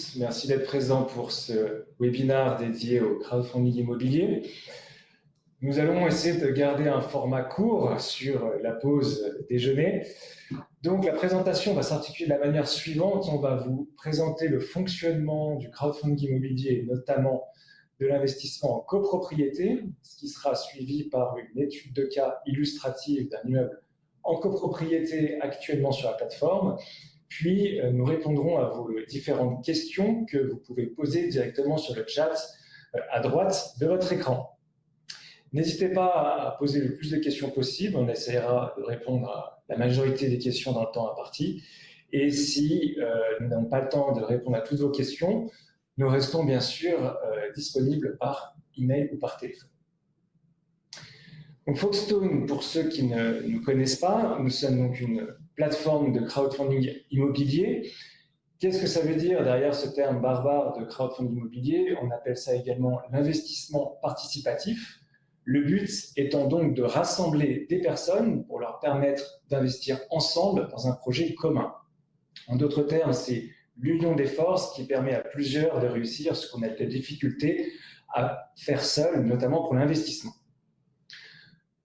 tous, merci d'être présents pour ce webinaire dédié au crowdfunding immobilier. Nous allons essayer de garder un format court sur la pause déjeuner. Donc la présentation va s'articuler de la manière suivante. On va vous présenter le fonctionnement du crowdfunding immobilier, notamment de l'investissement en copropriété, ce qui sera suivi par une étude de cas illustrative d'un immeuble en copropriété actuellement sur la plateforme. Puis, nous répondrons à vos différentes questions que vous pouvez poser directement sur le chat à droite de votre écran. N'hésitez pas à poser le plus de questions possible. On essaiera de répondre à la majorité des questions dans le temps imparti. Et si nous n'avons pas le temps de répondre à toutes vos questions, nous restons bien sûr disponibles par email ou par téléphone. Donc, Foxstone, pour ceux qui ne nous connaissent pas, nous sommes donc une plateforme de crowdfunding immobilier. Qu'est-ce que ça veut dire derrière ce terme barbare de crowdfunding immobilier? On appelle ça également l'investissement participatif. Le but étant donc de rassembler des personnes pour leur permettre d'investir ensemble dans un projet commun. En d'autres termes, c'est l'union des forces qui permet à plusieurs de réussir ce qu'on a de difficulté à faire seul, notamment pour l'investissement.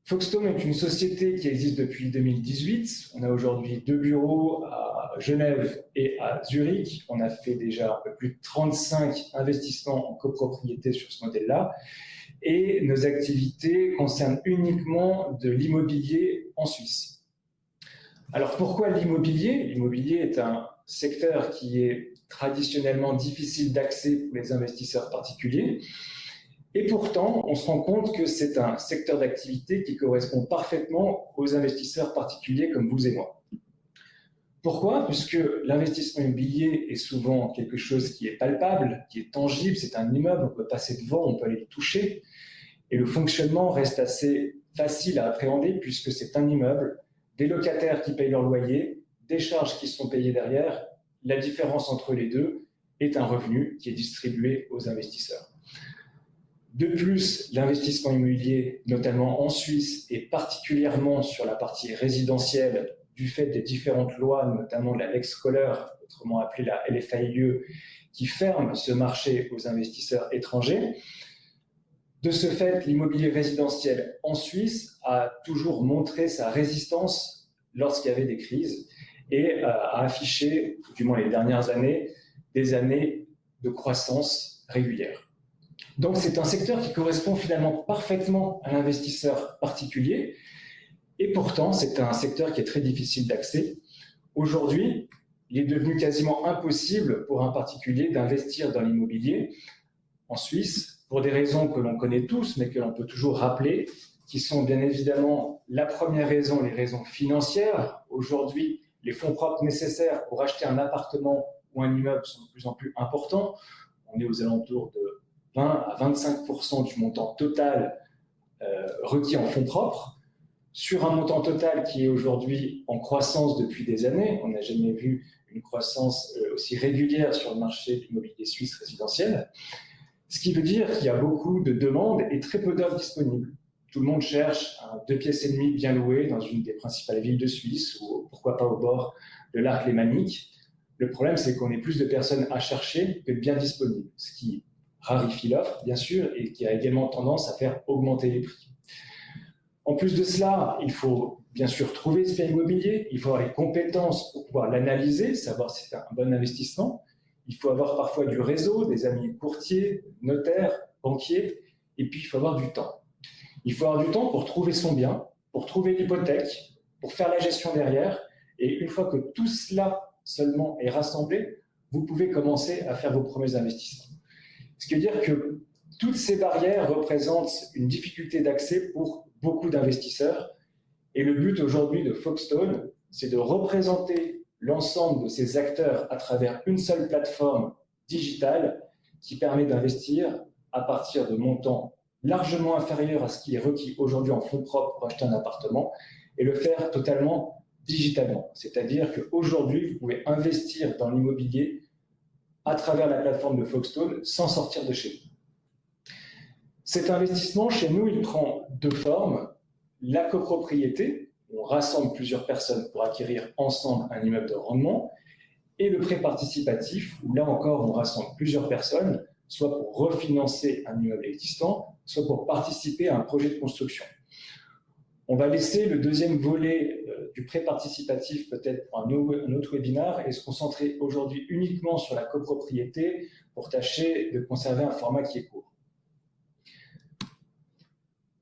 Foxstone est une société qui existe depuis 2018. On a aujourd'hui 2 bureaux à Genève et à Zurich. On a fait déjà un peu plus de 35 investissements en copropriété sur ce modèle-là. Et nos activités concernent uniquement de l'immobilier en Suisse. Alors pourquoi l'immobilier? L'immobilier est un secteur qui est traditionnellement difficile d'accès pour les investisseurs particuliers. Et pourtant, on se rend compte que c'est un secteur d'activité qui correspond parfaitement aux investisseurs particuliers comme vous et moi. Pourquoi? Puisque l'investissement immobilier est souvent quelque chose qui est palpable, qui est tangible, c'est un immeuble, on peut passer devant, on peut aller le toucher. Et le fonctionnement reste assez facile à appréhender puisque c'est un immeuble, des locataires qui payent leur loyer, des charges qui sont payées derrière. La différence entre les deux est un revenu qui est distribué aux investisseurs. De plus, l'investissement immobilier, notamment en Suisse et particulièrement sur la partie résidentielle, du fait des différentes lois, notamment la Lex Kohler, autrement appelée la LFAIE, qui ferme ce marché aux investisseurs étrangers. De ce fait, l'immobilier résidentiel en Suisse a toujours montré sa résistance lorsqu'il y avait des crises et a affiché, du moins les dernières années, des années de croissance régulière. Donc, c'est un secteur qui correspond finalement parfaitement à l'investisseur particulier et pourtant, c'est un secteur qui est très difficile d'accès. Aujourd'hui, il est devenu quasiment impossible pour un particulier d'investir dans l'immobilier en Suisse pour des raisons que l'on connaît tous, mais que l'on peut toujours rappeler, qui sont bien évidemment la première raison, les raisons financières. Aujourd'hui, les fonds propres nécessaires pour acheter un appartement ou un immeuble sont de plus en plus importants. On est aux alentours de 20 à 25% du montant total requis en fonds propres, sur un montant total qui est aujourd'hui en croissance depuis des années. On n'a jamais vu une croissance aussi régulière sur le marché de l'immobilier suisse résidentiel, ce qui veut dire qu'il y a beaucoup de demandes et très peu d'offres disponibles. Tout le monde cherche un 2 pièces et demie bien loué dans une des principales villes de Suisse ou pourquoi pas au bord de l'arc lémanique. Le problème, c'est qu'on est plus de personnes à chercher que de biens disponibles, ce qui raréfie l'offre, bien sûr, et qui a également tendance à faire augmenter les prix. En plus de cela, il faut bien sûr trouver ce bien immobilier, il faut avoir les compétences pour pouvoir l'analyser, savoir si c'est un bon investissement. Il faut avoir parfois du réseau, des amis courtiers, notaires, banquiers, et puis il faut avoir du temps. Il faut avoir du temps pour trouver son bien, pour trouver l'hypothèque, pour faire la gestion derrière, et une fois que tout cela seulement est rassemblé, vous pouvez commencer à faire vos premiers investissements. Ce qui veut dire que toutes ces barrières représentent une difficulté d'accès pour beaucoup d'investisseurs. Et le but aujourd'hui de Foxstone, c'est de représenter l'ensemble de ces acteurs à travers une seule plateforme digitale qui permet d'investir à partir de montants largement inférieurs à ce qui est requis aujourd'hui en fonds propres pour acheter un appartement et le faire totalement digitalement. C'est-à-dire qu'aujourd'hui, vous pouvez investir dans l'immobilier à travers la plateforme de Foxstone sans sortir de chez vous. Cet investissement, chez nous, il prend deux formes. La copropriété, on rassemble plusieurs personnes pour acquérir ensemble un immeuble de rendement, et le prêt participatif, où là encore on rassemble plusieurs personnes, soit pour refinancer un immeuble existant, soit pour participer à un projet de construction. On va laisser le deuxième volet du prêt participatif peut-être pour un autre webinaire et se concentrer aujourd'hui uniquement sur la copropriété pour tâcher de conserver un format qui est court.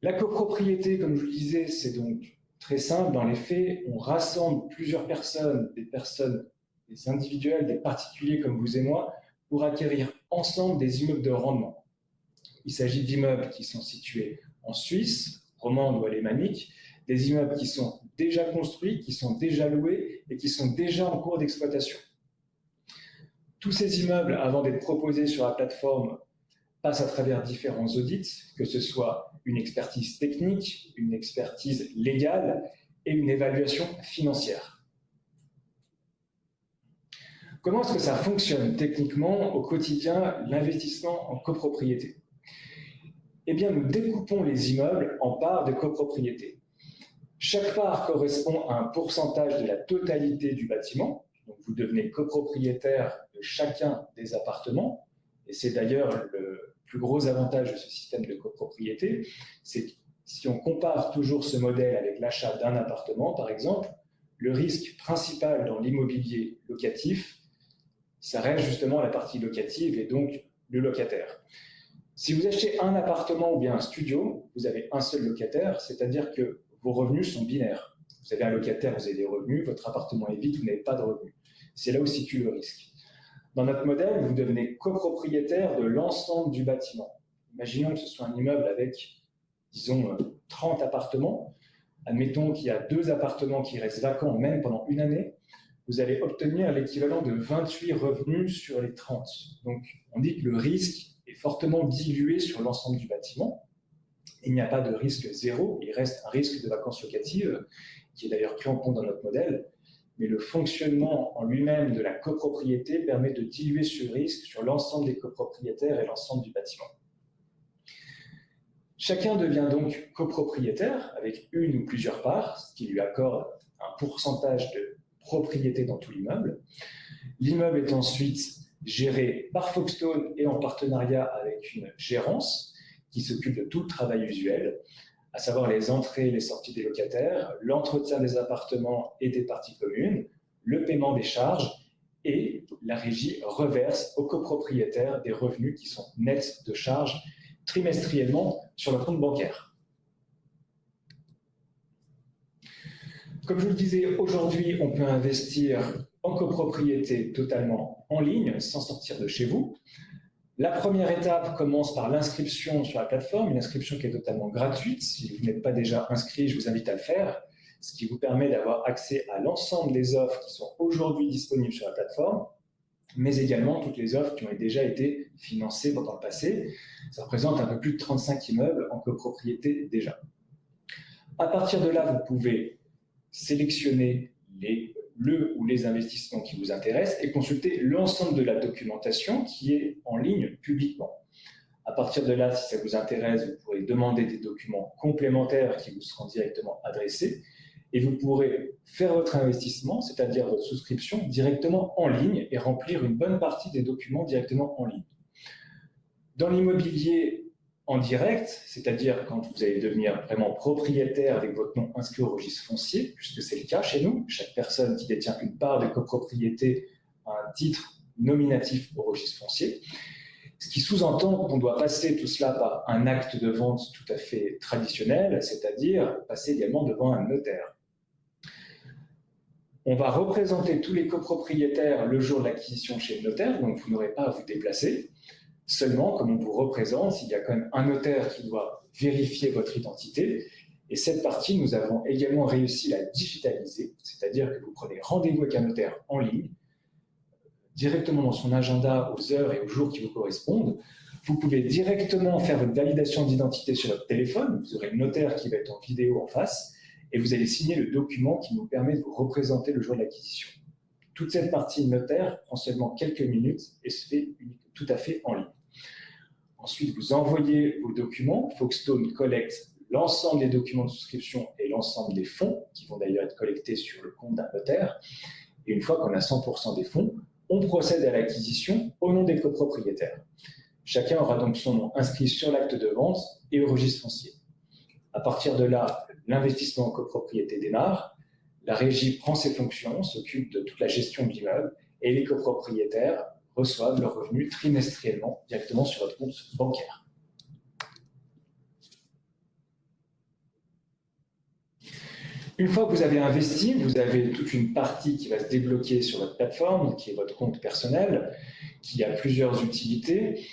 La copropriété, comme je vous le disais, c'est donc très simple. Dans les faits, on rassemble plusieurs personnes, des individuels, des particuliers comme vous et moi, pour acquérir ensemble des immeubles de rendement. Il s'agit d'immeubles qui sont situés en Suisse, romande ou alémanique, des immeubles qui sont déjà construits, qui sont déjà loués et qui sont déjà en cours d'exploitation. Tous ces immeubles, avant d'être proposés sur la plateforme, passent à travers différents audits, que ce soit une expertise technique, une expertise légale et une évaluation financière. Comment est-ce que ça fonctionne techniquement au quotidien, l'investissement en copropriété? Eh bien, nous découpons les immeubles en parts de copropriété. Chaque part correspond à un pourcentage de la totalité du bâtiment. Donc, vous devenez copropriétaire de chacun des appartements. Et c'est d'ailleurs le plus gros avantage de ce système de copropriété. C'est que si on compare toujours ce modèle avec l'achat d'un appartement, par exemple, le risque principal dans l'immobilier locatif, ça reste justement la partie locative et donc le locataire. Si vous achetez un appartement ou bien un studio, vous avez un seul locataire, c'est-à-dire que vos revenus sont binaires. Vous avez un locataire, vous avez des revenus, votre appartement est vide, vous n'avez pas de revenus. C'est là où se situe le risque. Dans notre modèle, vous devenez copropriétaire de l'ensemble du bâtiment. Imaginons que ce soit un immeuble avec, disons, 30 appartements. Admettons qu'il y a 2 appartements qui restent vacants, même pendant une année. Vous allez obtenir l'équivalent de 28 revenus sur les 30. Donc, on dit que le risque est fortement dilué sur l'ensemble du bâtiment. Il n'y a pas de risque zéro, il reste un risque de vacances locatives, qui est d'ailleurs pris en compte dans notre modèle. Mais le fonctionnement en lui-même de la copropriété permet de diluer ce risque sur l'ensemble des copropriétaires et l'ensemble du bâtiment. Chacun devient donc copropriétaire avec une ou plusieurs parts, ce qui lui accorde un pourcentage de propriété dans tout l'immeuble. L'immeuble est ensuite géré par Foxtone et en partenariat avec une gérance qui s'occupe de tout le travail usuel, à savoir les entrées et les sorties des locataires, l'entretien des appartements et des parties communes, le paiement des charges et la régie reverse aux copropriétaires des revenus qui sont nets de charges trimestriellement sur le compte bancaire. Comme je vous le disais, aujourd'hui, on peut investir en copropriété totalement en ligne, sans sortir de chez vous. La première étape commence par l'inscription sur la plateforme, une inscription qui est totalement gratuite. Si vous n'êtes pas déjà inscrit, je vous invite à le faire, ce qui vous permet d'avoir accès à l'ensemble des offres qui sont aujourd'hui disponibles sur la plateforme, mais également toutes les offres qui ont déjà été financées dans le passé. Ça représente un peu plus de 35 immeubles en copropriété déjà. À partir de là, vous pouvez sélectionner le ou les investissements qui vous intéressent et consulter l'ensemble de la documentation qui est en ligne publiquement. À partir de là, si ça vous intéresse, vous pourrez demander des documents complémentaires qui vous seront directement adressés et vous pourrez faire votre investissement, c'est-à-dire votre souscription, directement en ligne et remplir une bonne partie des documents directement en ligne. Dans l'immobilier en direct, c'est-à-dire quand vous allez devenir vraiment propriétaire avec votre nom inscrit au registre foncier, puisque c'est le cas chez nous, chaque personne qui détient une part de copropriété a un titre nominatif au registre foncier, ce qui sous-entend qu'on doit passer tout cela par un acte de vente tout à fait traditionnel, c'est-à-dire passer également devant un notaire. On va représenter tous les copropriétaires le jour de l'acquisition chez le notaire, donc vous n'aurez pas à vous déplacer. Seulement, comme on vous représente, il y a quand même un notaire qui doit vérifier votre identité. Et cette partie, nous avons également réussi à la digitaliser, c'est-à-dire que vous prenez rendez-vous avec un notaire en ligne, directement dans son agenda aux heures et aux jours qui vous correspondent. Vous pouvez directement faire votre validation d'identité sur votre téléphone. Vous aurez le notaire qui va être en vidéo en face et vous allez signer le document qui nous permet de vous représenter le jour de l'acquisition. Toute cette partie notaire prend seulement quelques minutes et se fait tout à fait en ligne. Ensuite, vous envoyez vos documents. Foxtone collecte l'ensemble des documents de souscription et l'ensemble des fonds qui vont d'ailleurs être collectés sur le compte d'un notaire. Et une fois qu'on a 100% des fonds, on procède à l'acquisition au nom des copropriétaires. Chacun aura donc son nom inscrit sur l'acte de vente et au registre foncier. À partir de là, l'investissement en copropriété démarre, la régie prend ses fonctions, s'occupe de toute la gestion de l'immeuble et les copropriétaires reçoivent leurs revenus trimestriellement directement sur votre compte bancaire. Une fois que vous avez investi, vous avez toute une partie qui va se débloquer sur votre plateforme, qui est votre compte personnel, qui a plusieurs utilités.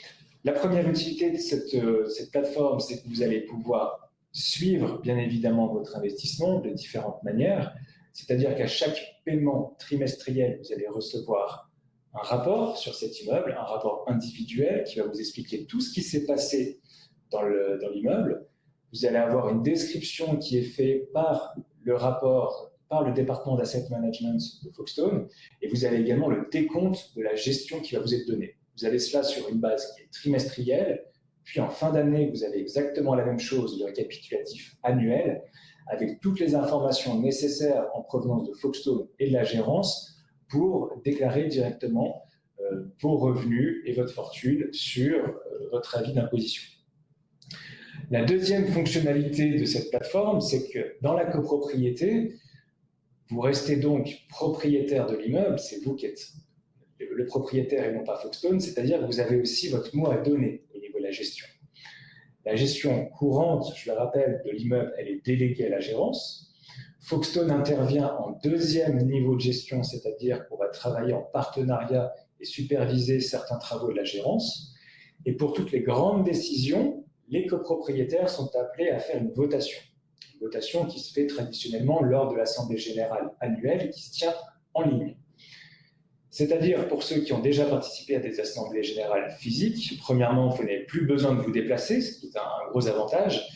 La première utilité de cette plateforme, c'est que vous allez pouvoir suivre bien évidemment votre investissement de différentes manières. C'est-à-dire qu'à chaque paiement trimestriel, vous allez recevoir un rapport sur cet immeuble, un rapport individuel qui va vous expliquer tout ce qui s'est passé dans l'immeuble. Vous allez avoir une description qui est faite par le rapport, par le département d'asset management de Folkestone, et vous avez également le décompte de la gestion qui va vous être donnée. Vous avez cela sur une base qui est trimestrielle, puis en fin d'année, vous avez exactement la même chose, le récapitulatif annuel, avec toutes les informations nécessaires en provenance de Folkestone et de la gérance pour déclarer directement vos revenus et votre fortune sur votre avis d'imposition. La deuxième fonctionnalité de cette plateforme, c'est que dans la copropriété, vous restez donc propriétaire de l'immeuble, c'est vous qui êtes le propriétaire et non pas Folkestone, c'est-à-dire que vous avez aussi votre mot à donner au niveau de la gestion. La gestion courante, je le rappelle, de l'immeuble, elle est déléguée à la gérance. Folkestone intervient en deuxième niveau de gestion, c'est-à-dire qu'on va travailler en partenariat et superviser certains travaux de la gérance. Et pour toutes les grandes décisions, les copropriétaires sont appelés à faire une votation. Une votation qui se fait traditionnellement lors de l'Assemblée générale annuelle et qui se tient en ligne. C'est-à-dire, pour ceux qui ont déjà participé à des assemblées générales physiques, premièrement, vous n'avez plus besoin de vous déplacer, ce qui est un gros avantage.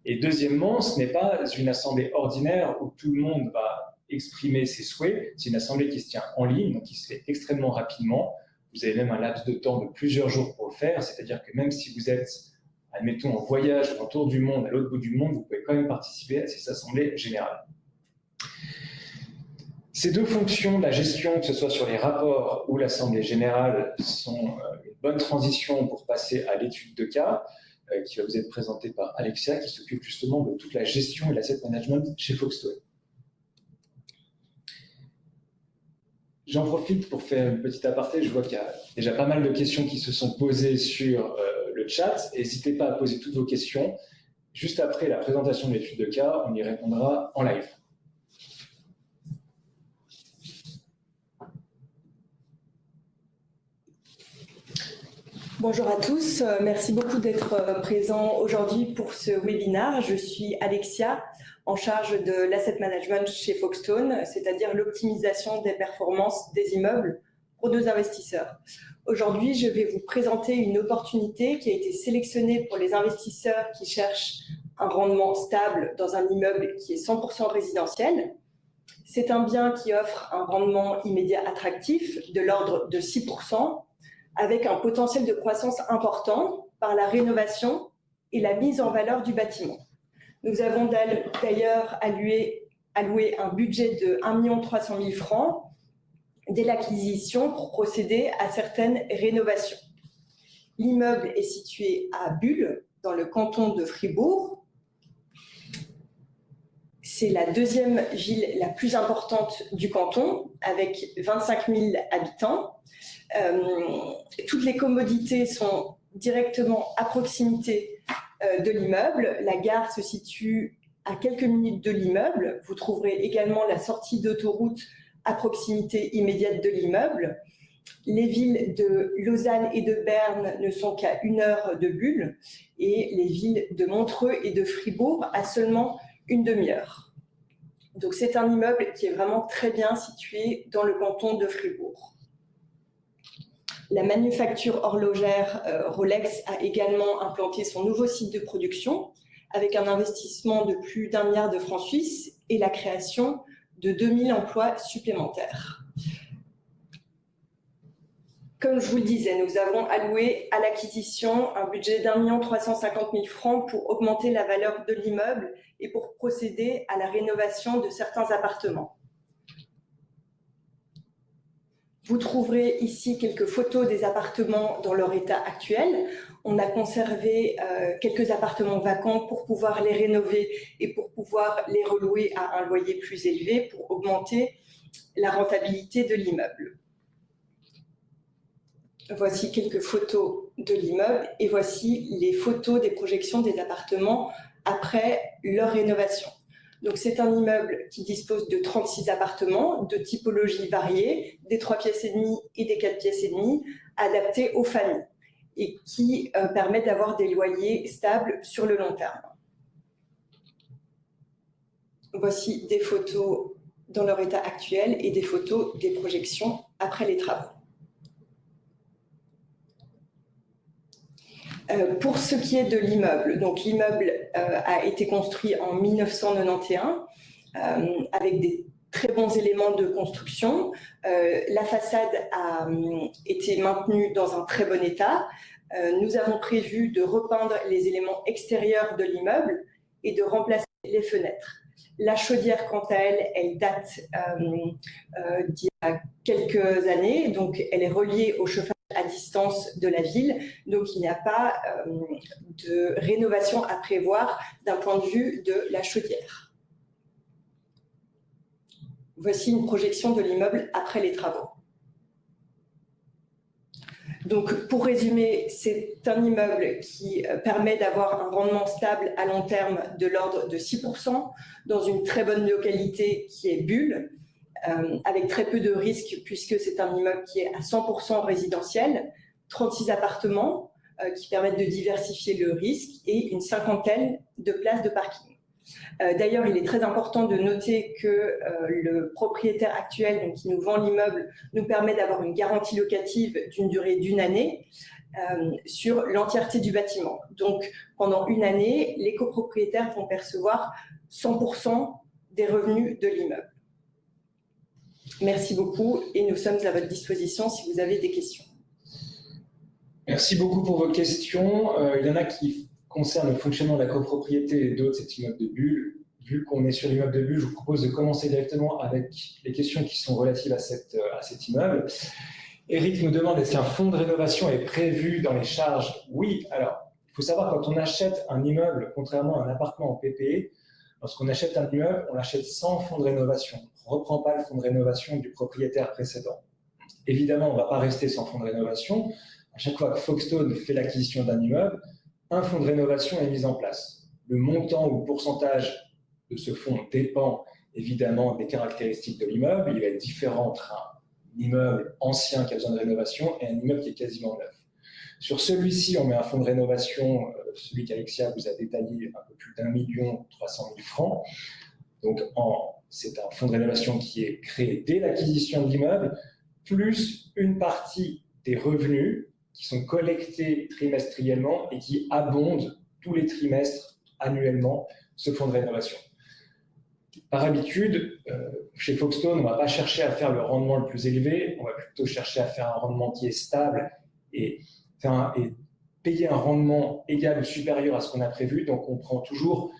Et deuxièmement, ce n'est pas une assemblée ordinaire où tout le monde va exprimer ses souhaits. C'est une assemblée qui se tient en ligne, donc qui se fait extrêmement rapidement. Vous avez même un laps de temps de plusieurs jours pour le faire. C'est-à-dire que même si vous êtes, admettons, en voyage ou autour du monde, à l'autre bout du monde, vous pouvez quand même participer à ces assemblées générales. Ces deux fonctions, la gestion, que ce soit sur les rapports ou l'Assemblée générale, sont une bonne transition pour passer à l'étude de cas, qui va vous être présentée par Alexia, qui s'occupe justement de toute la gestion et l'asset management chez Folkestone. J'en profite pour faire une petite aparté. Je vois qu'il y a déjà pas mal de questions qui se sont posées sur le chat. N'hésitez pas à poser toutes vos questions. Juste après la présentation de l'étude de cas, on y répondra en live. Bonjour à tous, merci beaucoup d'être présents aujourd'hui pour ce webinaire. Je suis Alexia, en charge de l'asset management chez Folkestone, c'est-à-dire l'optimisation des performances des immeubles pour nos investisseurs. Aujourd'hui, je vais vous présenter une opportunité qui a été sélectionnée pour les investisseurs qui cherchent un rendement stable dans un immeuble qui est 100% résidentiel. C'est un bien qui offre un rendement immédiat attractif de l'ordre de 6%, avec un potentiel de croissance important par la rénovation et la mise en valeur du bâtiment. Nous avons d'ailleurs alloué un budget de 1 300 000 francs dès l'acquisition pour procéder à certaines rénovations. L'immeuble est situé à Bulle, dans le canton de Fribourg. C'est la deuxième ville la plus importante du canton, avec 25 000 habitants. Toutes les commodités sont directement à proximité de l'immeuble. La gare se situe à quelques minutes de l'immeuble. Vous trouverez également la sortie d'autoroute à proximité immédiate de l'immeuble. Les villes de Lausanne et de Berne ne sont qu'à 1 heure de Bulle et les villes de Montreux et de Fribourg à seulement une demi-heure. Donc c'est un immeuble qui est vraiment très bien situé dans le canton de Fribourg. La manufacture horlogère Rolex a également implanté son nouveau site de production avec un investissement de plus d'1 milliard de francs suisses et la création de 2000 emplois supplémentaires. Comme je vous le disais, nous avons alloué à l'acquisition un budget d'1 350 000 francs pour augmenter la valeur de l'immeuble et pour procéder à la rénovation de certains appartements. Vous trouverez ici quelques photos des appartements dans leur état actuel. On a conservé quelques appartements vacants pour pouvoir les rénover et pour pouvoir les relouer à un loyer plus élevé pour augmenter la rentabilité de l'immeuble. Voici quelques photos de l'immeuble et voici les photos des projections des appartements après leur rénovation. Donc c'est un immeuble qui dispose de 36 appartements de typologies variées, des 3 pièces et demie et des 4 pièces et demie, adaptés aux familles et qui permet d'avoir des loyers stables sur le long terme. Voici des photos dans leur état actuel et des photos des projections après les travaux. Pour ce qui est de l'immeuble, donc l'immeuble a été construit en 1991 avec des très bons éléments de construction. La façade a été maintenue dans un très bon état. Nous avons prévu de repeindre les éléments extérieurs de l'immeuble et de remplacer les fenêtres. La chaudière, quant à elle, elle date d'il y a quelques années, donc elle est reliée au chauffage à distance de la ville, donc il n'y a pas de rénovation à prévoir d'un point de vue de la chaudière. Voici une projection de l'immeuble après les travaux. Donc, pour résumer, c'est un immeuble qui permet d'avoir un rendement stable à long terme de l'ordre de 6%, dans une très bonne localité qui est Bulle, avec très peu de risques puisque c'est un immeuble qui est à 100% résidentiel, 36 appartements qui permettent de diversifier le risque et une cinquantaine de places de parking. D'ailleurs, il est très important de noter que le propriétaire actuel donc, qui nous vend l'immeuble nous permet d'avoir une garantie locative d'une durée d'1 année sur l'entièreté du bâtiment. Donc, pendant 1 année, les copropriétaires vont percevoir 100% des revenus de l'immeuble. Merci beaucoup et nous sommes à votre disposition si vous avez des questions. Merci beaucoup pour vos questions. Il y en a qui concernent le fonctionnement de la copropriété et d'autres cet immeuble de Bulle. Vu qu'on est sur l'immeuble de Bulle, je vous propose de commencer directement avec les questions qui sont relatives à cet immeuble. Eric nous demande, est-ce qu'un fonds de rénovation est prévu dans les charges? Oui, alors, il faut savoir quand on achète un immeuble, contrairement à un appartement en PPE, lorsqu'on achète un immeuble, on l'achète sans fonds de rénovation. On ne reprend pas le fonds de rénovation du propriétaire précédent. Évidemment, on ne va pas rester sans fonds de rénovation. À chaque fois que Folkestone fait l'acquisition d'un immeuble, un fonds de rénovation est mis en place. Le montant ou le pourcentage de ce fonds dépend évidemment des caractéristiques de l'immeuble. Il va être différent entre un immeuble ancien qui a besoin de rénovation et un immeuble qui est quasiment neuf. Sur celui-ci, on met un fonds de rénovation, celui qu'Alexia vous a détaillé, un peu plus d'1 300 000 francs. Donc, c'est un fonds de rénovation qui est créé dès l'acquisition de l'immeuble, plus une partie des revenus qui sont collectés trimestriellement et qui abondent tous les trimestres annuellement ce fonds de rénovation. Par habitude, chez Folkestone, on ne va pas chercher à faire le rendement le plus élevé, on va plutôt chercher à faire un rendement qui est stable et payer un rendement égal ou supérieur à ce qu'on a prévu. Donc, on prend toujours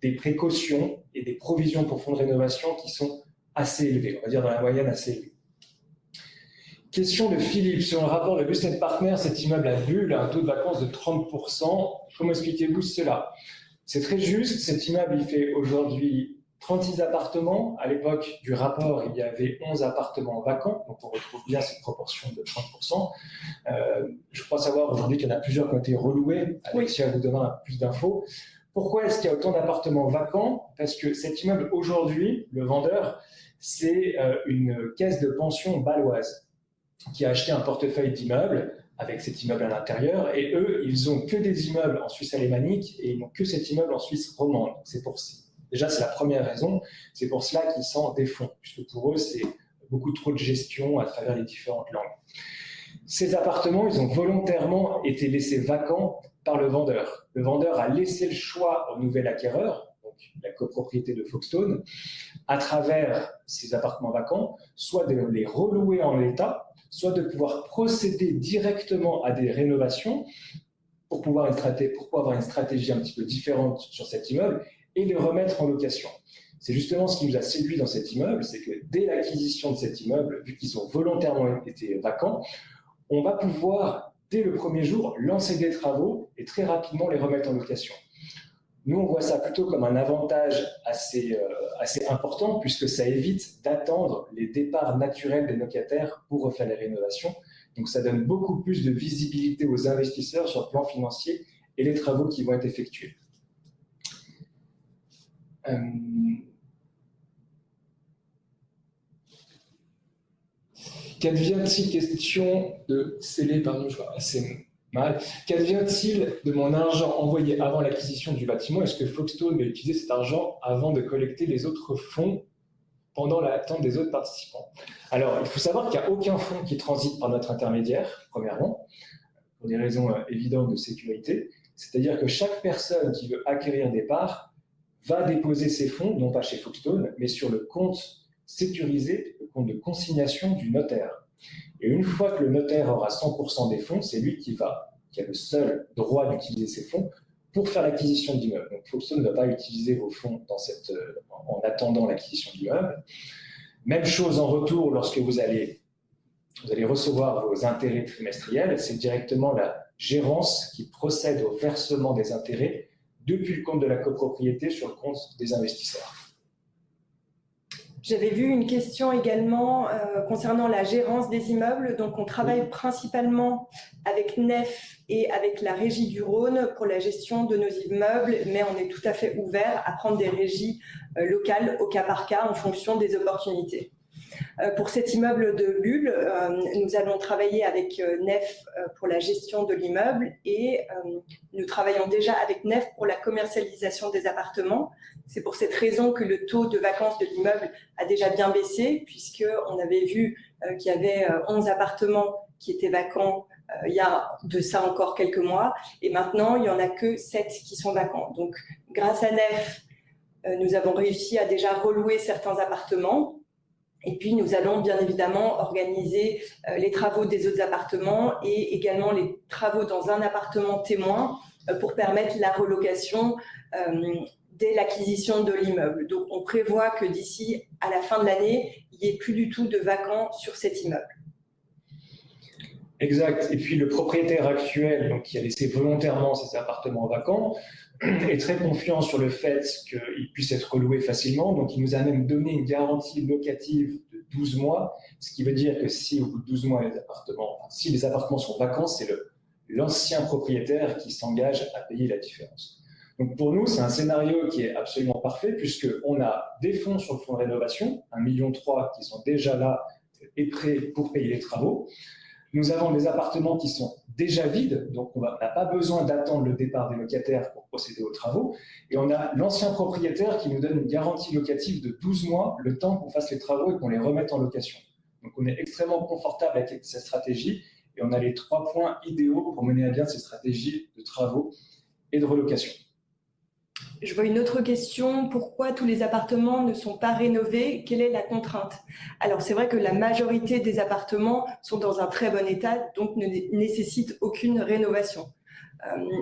des précautions et des provisions pour fonds de rénovation qui sont assez élevées, on va dire dans la moyenne assez élevée. Question de Philippe. Sur le rapport de Lucent Partners, cet immeuble à Bulle a un taux de vacances de 30%. Comment expliquez-vous cela? C'est très juste. Cet immeuble, il fait aujourd'hui 36 appartements. À l'époque du rapport, il y avait 11 appartements vacants. Donc, on retrouve bien cette proportion de 30%. Je crois savoir aujourd'hui qu'il y en a plusieurs qui ont été reloués. Alexia vous donnera plus d'infos. Pourquoi est-ce qu'il y a autant d'appartements vacants? Parce que cet immeuble, aujourd'hui, le vendeur, c'est une caisse de pension bâloise qui a acheté un portefeuille d'immeubles avec cet immeuble à l'intérieur. Et eux, ils n'ont que des immeubles en Suisse alémanique et ils n'ont que cet immeuble en Suisse romande. Déjà, c'est la première raison. C'est pour cela qu'ils s'en défont, puisque pour eux, c'est beaucoup trop de gestion à travers les différentes langues. Ces appartements, ils ont volontairement été laissés vacants par le vendeur. Le vendeur a laissé le choix au nouvel acquéreur, donc la copropriété de Folkestone, à travers ces appartements vacants, soit de les relouer en l'état, soit de pouvoir procéder directement à des rénovations pour pouvoir avoir une stratégie un petit peu différente sur cet immeuble et le remettre en location. C'est justement ce qui nous a séduit dans cet immeuble, c'est que dès l'acquisition de cet immeuble, vu qu'ils ont volontairement été vacants, on va pouvoir, dès le premier jour, lancer des travaux et très rapidement les remettre en location. Nous, on voit ça plutôt comme un avantage assez important, puisque ça évite d'attendre les départs naturels des locataires pour refaire les rénovations. Donc, ça donne beaucoup plus de visibilité aux investisseurs sur le plan financier et les travaux qui vont être effectués. Qu'advient-il, question de Célé, pardon, je vois assez mal. Qu'advient-il de mon argent envoyé avant l'acquisition du bâtiment? Est-ce que Folkestone va utiliser cet argent avant de collecter les autres fonds pendant l'attente des autres participants? Alors, il faut savoir qu'il n'y a aucun fonds qui transite par notre intermédiaire, premièrement, pour des raisons évidentes de sécurité. C'est-à-dire que chaque personne qui veut acquérir des parts va déposer ses fonds, non pas chez Folkestone, mais sur le compte sécurisé, le compte de consignation du notaire. Et une fois que le notaire aura 100% des fonds, c'est lui qui a le seul droit d'utiliser ces fonds pour faire l'acquisition de l'immeuble. Donc, Folkestone ne va pas utiliser vos fonds en attendant l'acquisition de l'immeuble. Même chose en retour, lorsque vous allez recevoir vos intérêts trimestriels, c'est directement la gérance qui procède au versement des intérêts depuis le compte de la copropriété sur le compte des investisseurs. J'avais vu une question également concernant la gérance des immeubles. Donc, on travaille principalement avec Nef et avec la Régie du Rhône pour la gestion de nos immeubles, mais on est tout à fait ouvert à prendre des régies locales au cas par cas en fonction des opportunités. Pour cet immeuble de Bulle, nous allons travailler avec Nef pour la gestion de l'immeuble et nous travaillons déjà avec Nef pour la commercialisation des appartements. C'est pour cette raison que le taux de vacances de l'immeuble a déjà bien baissé, puisqu'on avait vu qu'il y avait 11 appartements qui étaient vacants il y a de ça encore quelques mois, et maintenant il n'y en a que 7 qui sont vacants. Donc grâce à Nef, nous avons réussi à déjà relouer certains appartements. Et puis, nous allons bien évidemment organiser les travaux des autres appartements et également les travaux dans un appartement témoin pour permettre la relocation dès l'acquisition de l'immeuble. Donc, on prévoit que d'ici à la fin de l'année, il n'y ait plus du tout de vacants sur cet immeuble. Exact. Et puis, le propriétaire actuel, donc, qui a laissé volontairement ces appartements vacants, est très confiant sur le fait qu'il puisse être reloué facilement. Donc, il nous a même donné une garantie locative de 12 mois, ce qui veut dire que si au bout de 12 mois, si les appartements sont vacants, c'est l'ancien propriétaire qui s'engage à payer la différence. Donc, pour nous, c'est un scénario qui est absolument parfait puisqu'on a des fonds sur le fonds de rénovation, 1,3 million qui sont déjà là et prêts pour payer les travaux. Nous avons des appartements qui sont déjà vides, donc on n'a pas besoin d'attendre le départ des locataires pour procéder aux travaux. Et on a l'ancien propriétaire qui nous donne une garantie locative de 12 mois, le temps qu'on fasse les travaux et qu'on les remette en location. Donc on est extrêmement confortable avec cette stratégie et on a les 3 points idéaux pour mener à bien ces stratégies de travaux et de relocation. Je vois une autre question. Pourquoi tous les appartements ne sont pas rénovés? Quelle est la contrainte? Alors, c'est vrai que la majorité des appartements sont dans un très bon état, donc ne nécessitent aucune rénovation.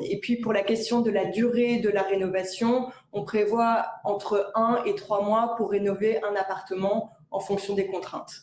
Et puis, pour la question de la durée de la rénovation, on prévoit entre 1 et 3 mois pour rénover un appartement en fonction des contraintes.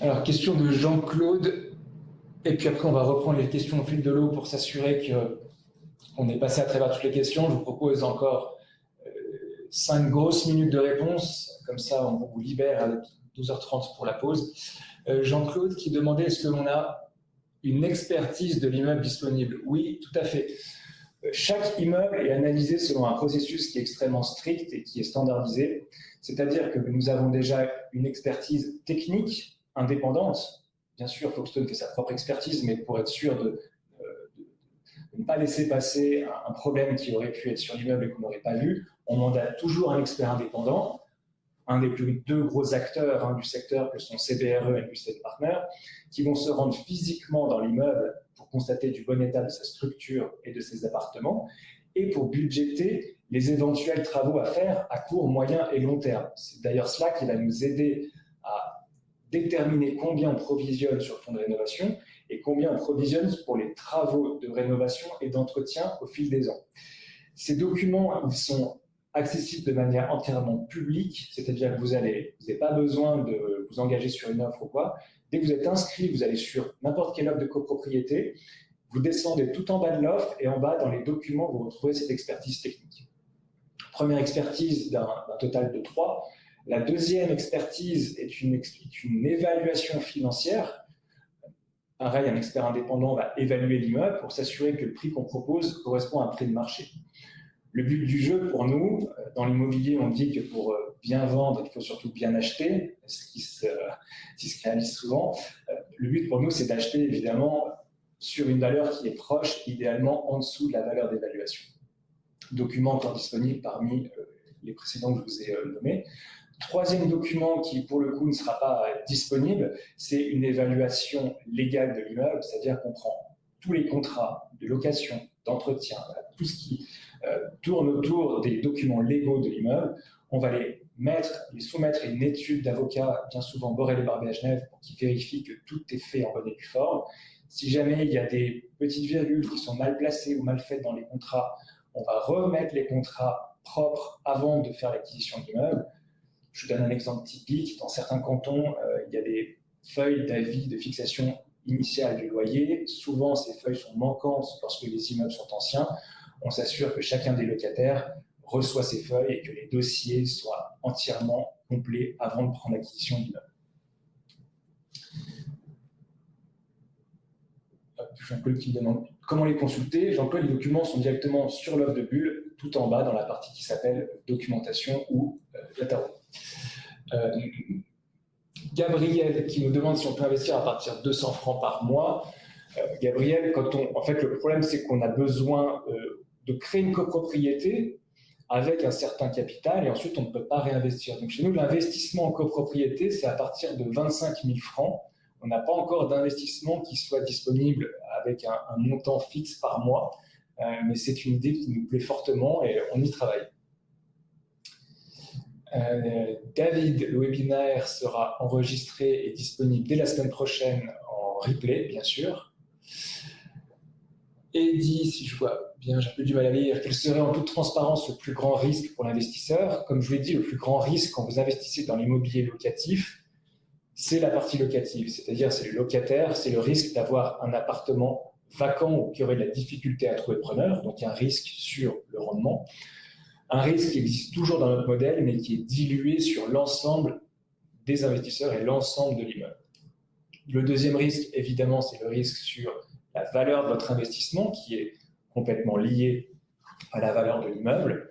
Alors, question de Jean-Claude, et puis après on va reprendre les questions au fil de l'eau pour s'assurer qu'on est passé à travers toutes les questions. Je vous propose encore 5 grosses minutes de réponse, comme ça on vous libère à 12h30 pour la pause. Jean-Claude qui demandait est-ce que l'on a une expertise de l'immeuble disponible? Oui, tout à fait. Chaque immeuble est analysé selon un processus qui est extrêmement strict et qui est standardisé, c'est-à-dire que nous avons déjà une expertise technique indépendante. Bien sûr, Folkestone fait sa propre expertise, mais pour être sûr de ne pas laisser passer un problème qui aurait pu être sur l'immeuble et qu'on n'aurait pas vu, on mandate toujours un expert indépendant deux gros acteurs du secteur que sont CBRE et Lucid Partners, qui vont se rendre physiquement dans l'immeuble pour constater du bon état de sa structure et de ses appartements et pour budgéter les éventuels travaux à faire à court, moyen et long terme. C'est d'ailleurs cela qui va nous aider à déterminer combien on provisionne sur le fonds de rénovation et combien on provisionne pour les travaux de rénovation et d'entretien au fil des ans. Ces documents, ils sont accessibles de manière entièrement publique, c'est-à-dire que vous n'avez pas besoin de vous engager sur une offre ou quoi. Dès que vous êtes inscrit, vous allez sur n'importe quelle offre de copropriété, vous descendez tout en bas de l'offre et en bas, dans les documents, vous retrouvez cette expertise technique. Première expertise d'un total de 3. La deuxième expertise est une évaluation financière. Pareil, un expert indépendant va évaluer l'immeuble pour s'assurer que le prix qu'on propose correspond à un prix de marché. Le but du jeu pour nous, dans l'immobilier, on dit que pour bien vendre, il faut surtout bien acheter, ce qui se réalise souvent. Le but pour nous, c'est d'acheter évidemment sur une valeur qui est proche, idéalement en dessous de la valeur d'évaluation. Document encore disponible parmi les précédents que je vous ai nommés. Troisième document qui, pour le coup, ne sera pas disponible, c'est une évaluation légale de l'immeuble, c'est-à-dire qu'on prend tous les contrats de location, d'entretien, tout ce qui tourne autour des documents légaux de l'immeuble. On va les soumettre à une étude d'avocat, bien souvent Borel et Barbet à Genève, pour qu'ils vérifient que tout est fait en bonne et due forme. Si jamais il y a des petites virgules qui sont mal placées ou mal faites dans les contrats, on va remettre les contrats propres avant de faire l'acquisition de l'immeuble. Je vous donne un exemple typique. Dans certains cantons, il y a des feuilles d'avis de fixation initiale du loyer. Souvent, ces feuilles sont manquantes lorsque les immeubles sont anciens. On s'assure que chacun des locataires reçoit ces feuilles et que les dossiers soient entièrement complets avant de prendre l'acquisition de l'immeuble. Jean-Claude qui me demande comment les consulter. Jean-Claude, les documents sont directement sur l'offre de Bulle, tout en bas dans la partie qui s'appelle documentation ou data room. Gabriel qui nous demande si on peut investir à partir de 200 francs par mois. Gabriel, en fait, le problème, c'est qu'on a besoin de créer une copropriété avec un certain capital et ensuite, on ne peut pas réinvestir. Donc, chez nous, l'investissement en copropriété, c'est à partir de 25 000 francs. On n'a pas encore d'investissement qui soit disponible avec un montant fixe par mois, mais c'est une idée qui nous plaît fortement et on y travaille. David, le webinaire sera enregistré et disponible dès la semaine prochaine en replay, bien sûr. Eddy, si je vois bien, j'ai un peu du mal à lire, quel serait en toute transparence le plus grand risque pour l'investisseur? Comme je vous l'ai dit, le plus grand risque quand vous investissez dans l'immobilier locatif, c'est la partie locative, c'est-à-dire c'est le locataire, c'est le risque d'avoir un appartement vacant ou qui aurait de la difficulté à trouver preneur, donc il y a un risque sur le rendement. Un risque qui existe toujours dans notre modèle, mais qui est dilué sur l'ensemble des investisseurs et l'ensemble de l'immeuble. Le deuxième risque, évidemment, c'est le risque sur la valeur de votre investissement, qui est complètement lié à la valeur de l'immeuble.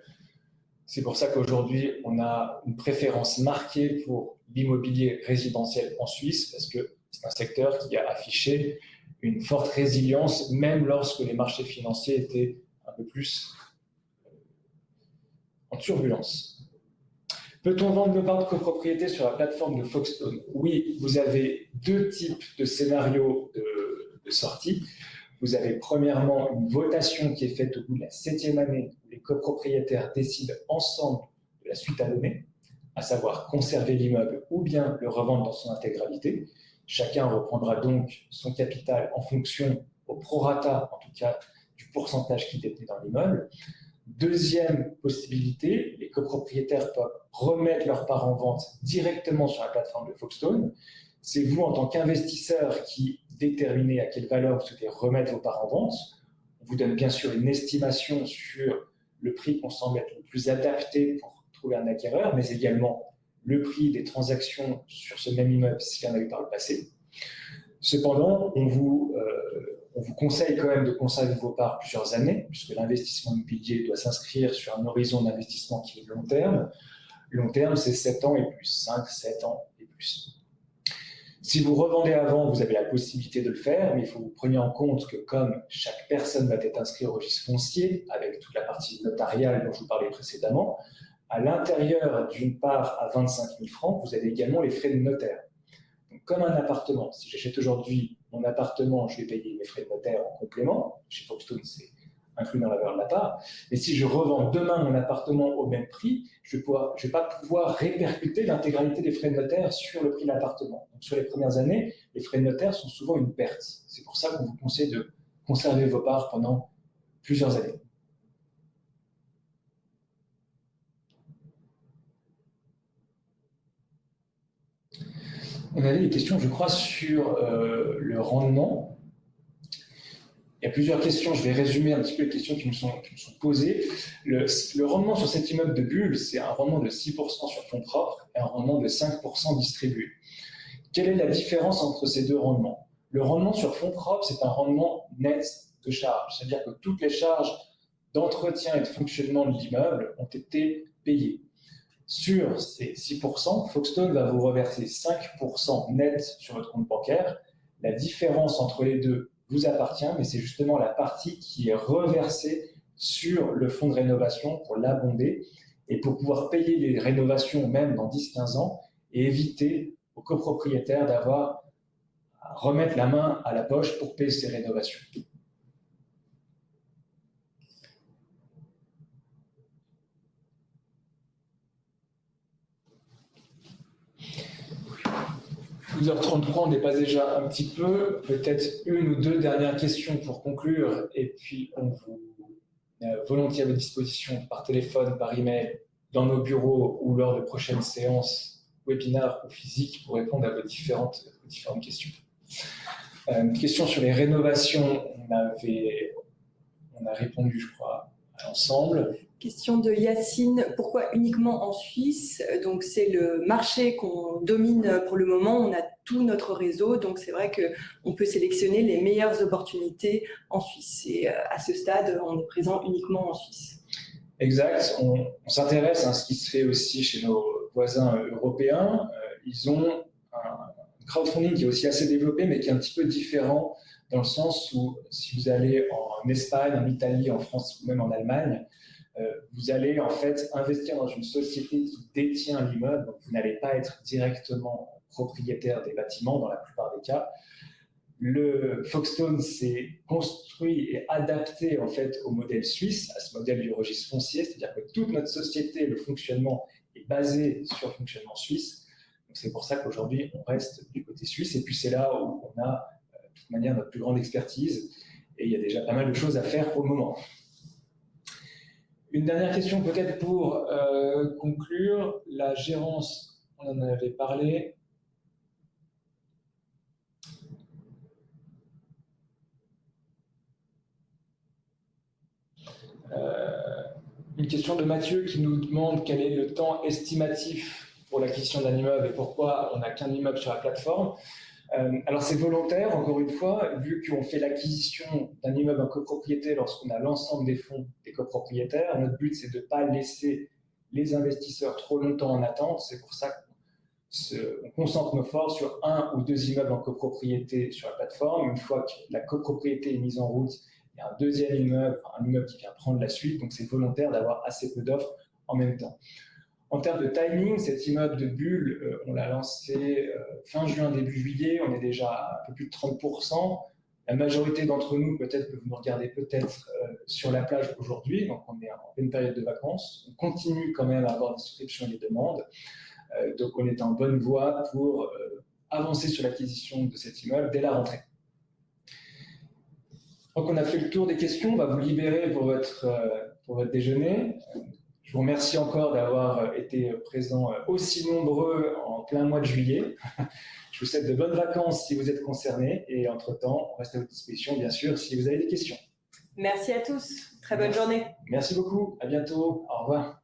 C'est pour ça qu'aujourd'hui, on a une préférence marquée pour l'immobilier résidentiel en Suisse, parce que c'est un secteur qui a affiché une forte résilience, même lorsque les marchés financiers étaient un peu plus en turbulence. Peut-on vendre nos parts de copropriété sur la plateforme de Foxstone? Oui, vous avez deux types de scénarios de sortie. Vous avez premièrement une votation qui est faite au bout de la 7e année où les copropriétaires décident ensemble de la suite à donner, à savoir conserver l'immeuble ou bien le revendre dans son intégralité. Chacun reprendra donc son capital en fonction, au prorata en tout cas, du pourcentage qu'il détenait dans l'immeuble. Deuxième possibilité, les copropriétaires peuvent remettre leurs parts en vente directement sur la plateforme de Foxstone. C'est vous, en tant qu'investisseur, qui déterminez à quelle valeur vous souhaitez remettre vos parts en vente. On vous donne bien sûr une estimation sur le prix qu'on semble être le plus adapté pour trouver un acquéreur, mais également le prix des transactions sur ce même immeuble s'il y en a eu par le passé. Cependant, on vous conseille quand même de conserver vos parts plusieurs années, puisque l'investissement immobilier doit s'inscrire sur un horizon d'investissement qui est long terme. Long terme, c'est 7 ans et plus, 5, 7 ans et plus. Si vous revendez avant, vous avez la possibilité de le faire, mais il faut que vous preniez en compte que comme chaque personne va être inscrite au registre foncier, avec toute la partie notariale dont je vous parlais précédemment, à l'intérieur d'une part à 25 000 francs, vous avez également les frais de notaire. Donc, comme un appartement, si j'achète aujourd'hui mon appartement, je vais payer mes frais de notaire en complément. Chez Foxtone, c'est inclus dans la valeur de la part. Mais si je revends demain mon appartement au même prix, je ne vais pas pouvoir répercuter l'intégralité des frais de notaire sur le prix de l'appartement. Donc, sur les premières années, les frais de notaire sont souvent une perte. C'est pour ça qu'on vous conseille de conserver vos parts pendant plusieurs années. On avait des questions, je crois, sur le rendement. Il y a plusieurs questions, je vais résumer un petit peu les questions qui me sont posées. Le rendement sur cet immeuble de Bulle, c'est un rendement de 6% sur fonds propres et un rendement de 5% distribué. Quelle est la différence entre ces deux rendements? Le rendement sur fonds propres, c'est un rendement net de charges, c'est-à-dire que toutes les charges d'entretien et de fonctionnement de l'immeuble ont été payées. Sur ces 6%, Foxtone va vous reverser 5% net sur votre compte bancaire. La différence entre les deux vous appartient, mais c'est justement la partie qui est reversée sur le fonds de rénovation pour l'abonder et pour pouvoir payer les rénovations même dans 10-15 ans et éviter aux copropriétaires d'avoir à remettre la main à la poche pour payer ces rénovations. « 12h33, on dépasse déjà un petit peu. Peut-être une ou deux dernières questions pour conclure, et puis on vous met volontiers à votre disposition par téléphone, par email, dans nos bureaux ou lors de prochaines séances, webinaires ou physiques pour répondre à vos différentes questions. Une question sur les rénovations, on a répondu, je crois, à l'ensemble. Question de Yacine, pourquoi uniquement en Suisse? Donc c'est le marché qu'on domine pour le moment, on a tout notre réseau, donc c'est vrai qu'on peut sélectionner les meilleures opportunités en Suisse. Et à ce stade, on est présent uniquement en Suisse. Exact, on s'intéresse à ce qui se fait aussi chez nos voisins européens. Ils ont un crowdfunding qui est aussi assez développé, mais qui est un petit peu différent dans le sens où si vous allez en Espagne, en Italie, en France ou même en Allemagne, vous allez en fait investir dans une société qui détient l'immeuble, donc vous n'allez pas être directement propriétaire des bâtiments dans la plupart des cas. Le Foxtone s'est construit et adapté en fait au modèle suisse, à ce modèle du registre foncier, c'est-à-dire que toute notre société, le fonctionnement est basé sur le fonctionnement suisse. Donc c'est pour ça qu'aujourd'hui on reste du côté suisse et puis c'est là où on a de toute manière notre plus grande expertise et il y a déjà pas mal de choses à faire pour le moment. Une dernière question peut-être pour conclure. La gérance, on en avait parlé. Une question de Mathieu qui nous demande quel est le temps estimatif pour l'acquisition d'un immeuble et pourquoi on n'a qu'un immeuble sur la plateforme. Alors c'est volontaire, encore une fois, vu qu'on fait l'acquisition d'un immeuble en copropriété lorsqu'on a l'ensemble des fonds des copropriétaires. Notre but, c'est de ne pas laisser les investisseurs trop longtemps en attente. C'est pour ça qu'on concentre nos forces sur un ou deux immeubles en copropriété sur la plateforme. Une fois que la copropriété est mise en route, il y a un deuxième immeuble, un immeuble qui vient prendre la suite. Donc c'est volontaire d'avoir assez peu d'offres en même temps. En termes de timing, cet immeuble de Bulle, on l'a lancé fin juin, début juillet. On est déjà à un peu plus de 30%. La majorité d'entre nous, peut-être que vous nous regardez peut-être sur la plage aujourd'hui, donc on est en pleine période de vacances. On continue quand même à avoir des souscriptions et des demandes. Donc on est en bonne voie pour avancer sur l'acquisition de cet immeuble dès la rentrée. Donc on a fait le tour des questions. On va vous libérer pour votre déjeuner. Je vous remercie encore d'avoir été présents aussi nombreux en plein mois de juillet. Je vous souhaite de bonnes vacances si vous êtes concernés et entre-temps, on reste à votre disposition bien sûr si vous avez des questions. Merci à tous. Très bonne journée. Merci beaucoup. À bientôt. Au revoir.